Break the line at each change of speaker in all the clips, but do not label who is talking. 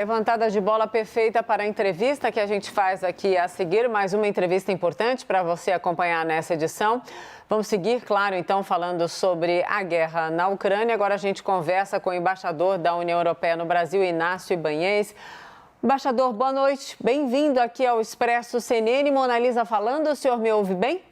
Levantada de bola perfeita para a entrevista que a gente faz aqui a seguir, mais uma entrevista importante para você acompanhar nessa edição. Vamos seguir, claro, então, falando sobre a guerra na Ucrânia. Agora a gente conversa com o embaixador da União Europeia no Brasil, Inácio Ibanez. Embaixador, boa noite. Bem-vindo aqui ao Expresso CNN. Mona Lisa falando, o senhor me ouve bem?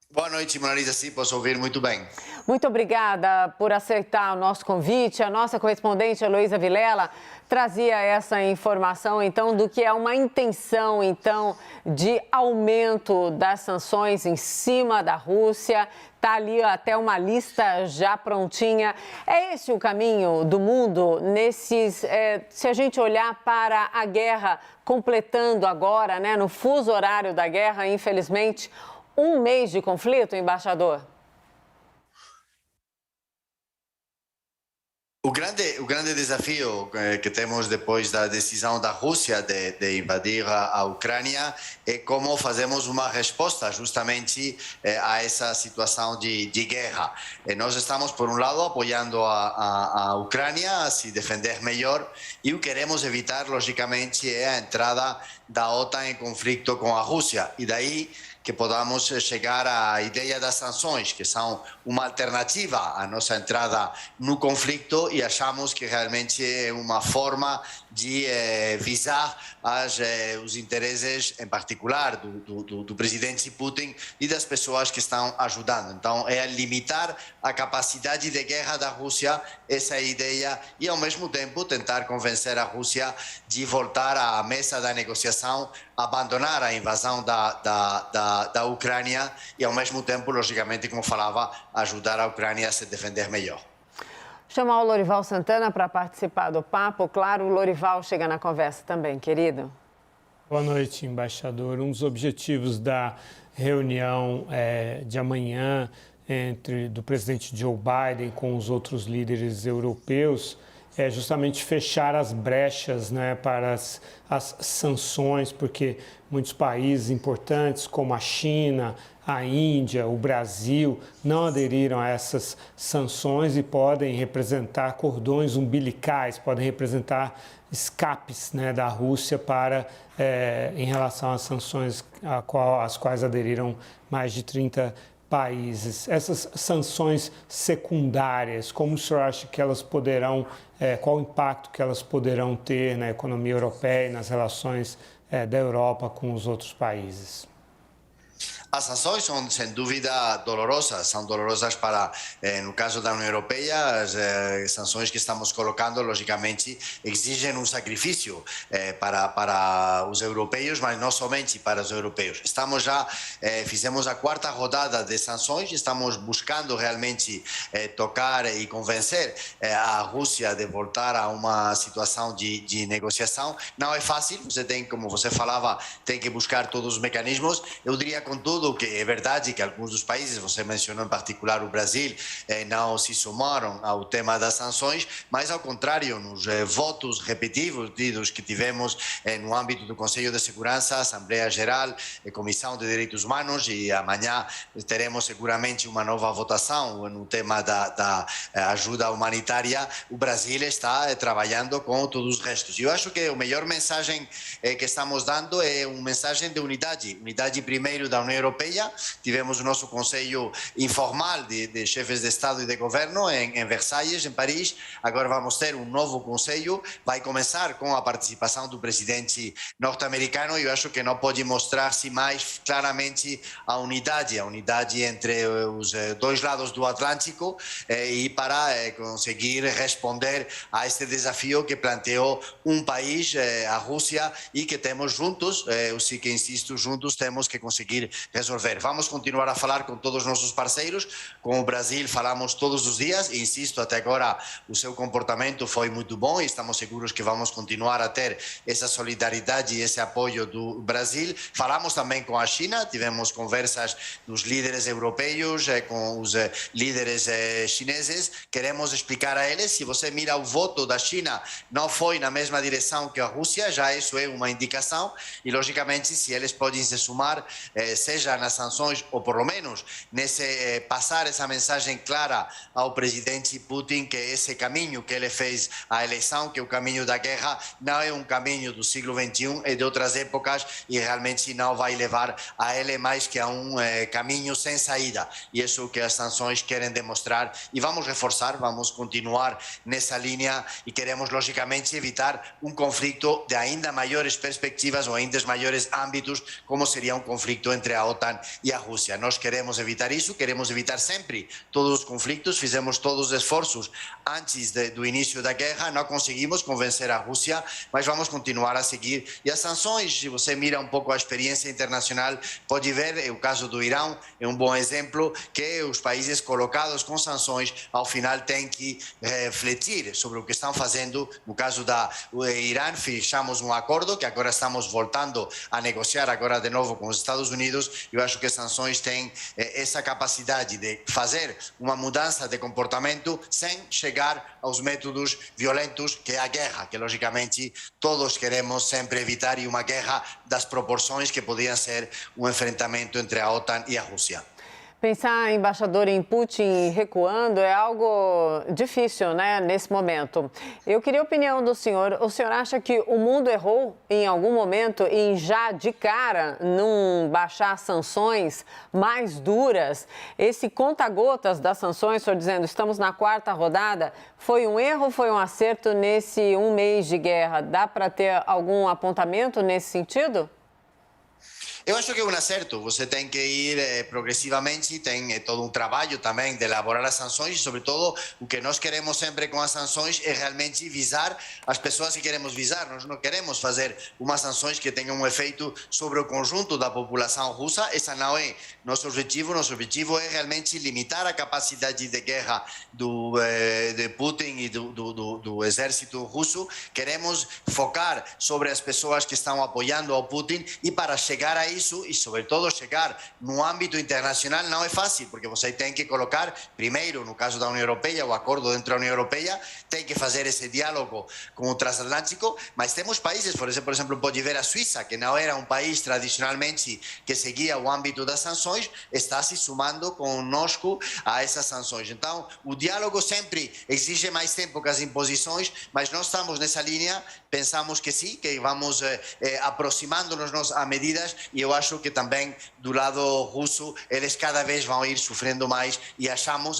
Boa noite, Mona Lisa. Sim, posso ouvir muito bem.
Muito obrigada por aceitar o nosso convite. A nossa correspondente, Heloísa Vilela, trazia essa informação, então, do que é uma intenção, então, de aumento das sanções em cima da Rússia. Está ali até uma lista já prontinha. É esse o caminho do mundo se a gente olhar para a guerra completando agora, né, no fuso horário da guerra, infelizmente, um mês de conflito, embaixador?
O grande desafio que temos depois da decisão da Rússia de invadir a Ucrânia é como fazemos uma resposta justamente a essa situação de guerra. Nós estamos, por um lado, apoiando a Ucrânia a se defender melhor e o que queremos evitar, logicamente, é a entrada da OTAN em conflito com a Rússia. E daí que podamos chegar à ideia das sanções, que são uma alternativa à nossa entrada no conflito, e achamos que realmente é uma forma de visar os interesses, em particular, do presidente Putin e das pessoas que estão ajudando. Então, é limitar a capacidade de guerra da Rússia, essa é a ideia, e ao mesmo tempo tentar convencer a Rússia de voltar à mesa da negociação, abandonar a invasão da Ucrânia e, ao mesmo tempo, logicamente, como falava, ajudar a Ucrânia a se defender melhor.
Chamar o Lorival Santana para participar do papo. Claro, o Lorival chega na conversa também, querido.
Boa noite, embaixador. Um dos objetivos da reunião de amanhã do presidente Joe Biden com os outros líderes europeus é justamente fechar as brechas, né, para as sanções, porque muitos países importantes como a China, a Índia, o Brasil não aderiram a essas sanções e podem representar cordões umbilicais, podem representar escapes, né, da Rússia em relação às sanções às quais aderiram mais de 30 países. Essas sanções secundárias, como o senhor acha que elas poderão, qual o impacto que elas poderão ter na economia europeia e nas relações da Europa com os outros países?
As sanções são, sem dúvida, dolorosas. São dolorosas para, no caso da União Europeia, as sanções que estamos colocando, logicamente, exigem um sacrifício para os europeus, mas não somente para os europeus. Fizemos a quarta rodada de sanções, estamos buscando realmente tocar e convencer a Rússia de voltar a uma situação de negociação. Não é fácil, você tem, como você falava, tem que buscar todos os mecanismos. Eu diria, contudo, que é verdade que alguns dos países, você mencionou em particular o Brasil, não se somaram ao tema das sanções, mas ao contrário, nos votos repetidos que tivemos no âmbito do Conselho de Segurança, Assembleia Geral, Comissão de Direitos Humanos, e amanhã teremos seguramente uma nova votação no tema da ajuda humanitária, o Brasil está trabalhando com todos os restos. Eu acho que a melhor mensagem que estamos dando é uma mensagem de unidade primeiro da União Europeia. Tivemos o nosso conselho informal de chefes de Estado e de Governo em Versalhes, em Paris. Agora vamos ter um novo conselho. Vai começar com a participação do presidente norte-americano. Eu acho que não pode mostrar-se mais claramente a unidade entre os dois lados do Atlântico e para conseguir responder a este desafio que planteou um país, a Rússia, e que temos juntos, eu sei que insisto, juntos temos que conseguir resolver. Vamos continuar a falar com todos os nossos parceiros. Com o Brasil falamos todos os dias e, insisto, até agora o seu comportamento foi muito bom e estamos seguros que vamos continuar a ter essa solidariedade e esse apoio do Brasil. Falamos também com a China, tivemos conversas dos líderes europeus com os líderes chineses. Queremos explicar a eles, se você mira o voto da China, não foi na mesma direção que a Rússia, já isso é uma indicação e, logicamente, se eles podem se sumar, seja seja nas sanções, ou por lo menos passar essa mensagem clara ao presidente Putin que esse caminho que ele fez à eleição, que o caminho da guerra, não é um caminho do século XXI, é de outras épocas e realmente não vai levar a ele mais que a um caminho sem saída. E isso que as sanções querem demonstrar e vamos reforçar, vamos continuar nessa linha e queremos logicamente evitar um conflito de ainda maiores perspectivas ou ainda maiores âmbitos, como seria um conflito entre a OTAN e a Rússia. Nós queremos evitar isso, queremos evitar sempre todos os conflitos, fizemos todos os esforços antes do início da guerra, não conseguimos convencer a Rússia, mas vamos continuar a seguir. E as sanções, se você mira um pouco a experiência internacional, pode ver, o caso do Irão é um bom exemplo, que os países colocados com sanções, ao final têm que refletir sobre o que estão fazendo. No caso do Irã, fechamos um acordo que agora estamos voltando a negociar agora de novo com os Estados Unidos. Eu acho que as sanções têm essa capacidade de fazer uma mudança de comportamento sem chegar aos métodos violentos, que é a guerra, que logicamente todos queremos sempre evitar, e uma guerra das proporções que podiam ser um enfrentamento entre a OTAN e a Rússia.
Pensar, embaixador, em Putin recuando é algo difícil, né, nesse momento. Eu queria a opinião do senhor. O senhor acha que o mundo errou em algum momento em já de cara não baixar sanções mais duras? Esse conta-gotas das sanções, o senhor dizendo, estamos na 4ª rodada, foi um erro ou foi um acerto nesse um mês de guerra? Dá para ter algum apontamento nesse sentido?
Eu acho que é um acerto, você tem que ir progressivamente, tem todo um trabalho também de elaborar as sanções e, sobretudo, o que nós queremos sempre com as sanções é realmente visar as pessoas que queremos visar. Nós não queremos fazer umas sanções que tenham um efeito sobre o conjunto da população russa, esse não é nosso objetivo é realmente limitar a capacidade de guerra de Putin e do exército russo. Queremos focar sobre as pessoas que estão apoiando ao Putin e para chegar a isso e, sobretudo, chegar no âmbito internacional não é fácil, porque você tem que colocar, primeiro, no caso da União Europeia, o acordo dentro da União Europeia, tem que fazer esse diálogo com o transatlântico, mas temos países, por exemplo, pode ver a Suíça, que não era um país tradicionalmente que seguia o âmbito das sanções, está se sumando conosco a essas sanções. Então, o diálogo sempre exige mais tempo que as imposições, mas nós estamos nessa linha, pensamos que sim, que vamos aproximando-nos a medidas, e eu acho que também do lado russo eles cada vez vão ir sofrendo mais e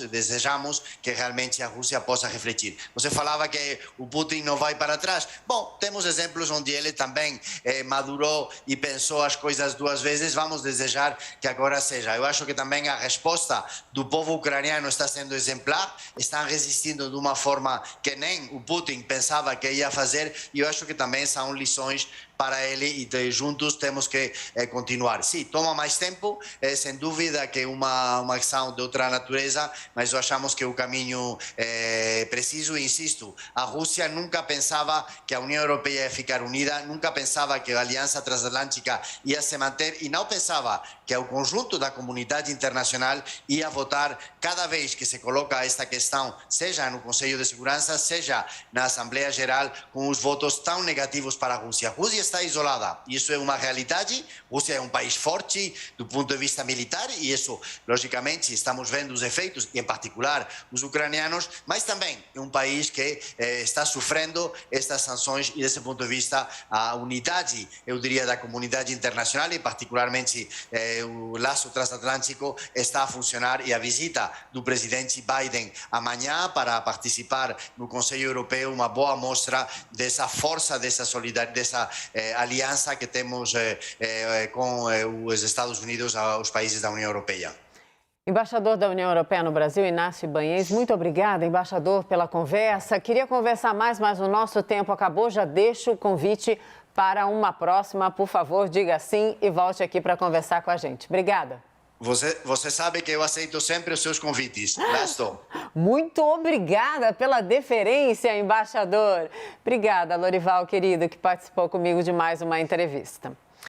desejamos que realmente a Rússia possa refletir. Você falava que o Putin não vai para trás. Bom, temos exemplos onde ele também madurou e pensou as coisas 2 vezes. Vamos desejar que agora seja. Eu acho que também a resposta do povo ucraniano está sendo exemplar, estão resistindo de uma forma que nem o Putin pensava que ia fazer, e eu acho que também são lições para ele e juntos temos que continuar. Sim, toma mais tempo, sem dúvida que é uma ação de outra natureza, mas achamos que o caminho é preciso e insisto, a Rússia nunca pensava que a União Europeia ia ficar unida, nunca pensava que a Aliança Transatlântica ia se manter e não pensava que o conjunto da comunidade internacional ia votar cada vez que se coloca esta questão, seja no Conselho de Segurança, seja na Assembleia Geral, com os votos tão negativos para a Rússia. A Rússia está isolada, isso é uma realidade. Rússia é um país forte do ponto de vista militar e isso, logicamente, estamos vendo os efeitos, e em particular os ucranianos, mas também é um país que está sofrendo estas sanções e, desse ponto de vista, a unidade, eu diria, da comunidade internacional e, particularmente, o laço transatlântico está a funcionar, e a visita do presidente Biden amanhã para participar no Conselho Europeu, uma boa mostra dessa força, dessa solidariedade, dessa aliança que temos com os Estados Unidos, os países da União Europeia.
Embaixador da União Europeia no Brasil, Inácio Ibanez, muito obrigada, embaixador, pela conversa. Queria conversar mais, mas o nosso tempo acabou. Já deixo o convite para uma próxima. Por favor, diga sim e volte aqui para conversar com a gente. Obrigada.
Você sabe que eu aceito sempre os seus convites. Lá estou.
Muito obrigada pela deferência, embaixador. Obrigada, Lorival, querido, que participou comigo de mais uma entrevista.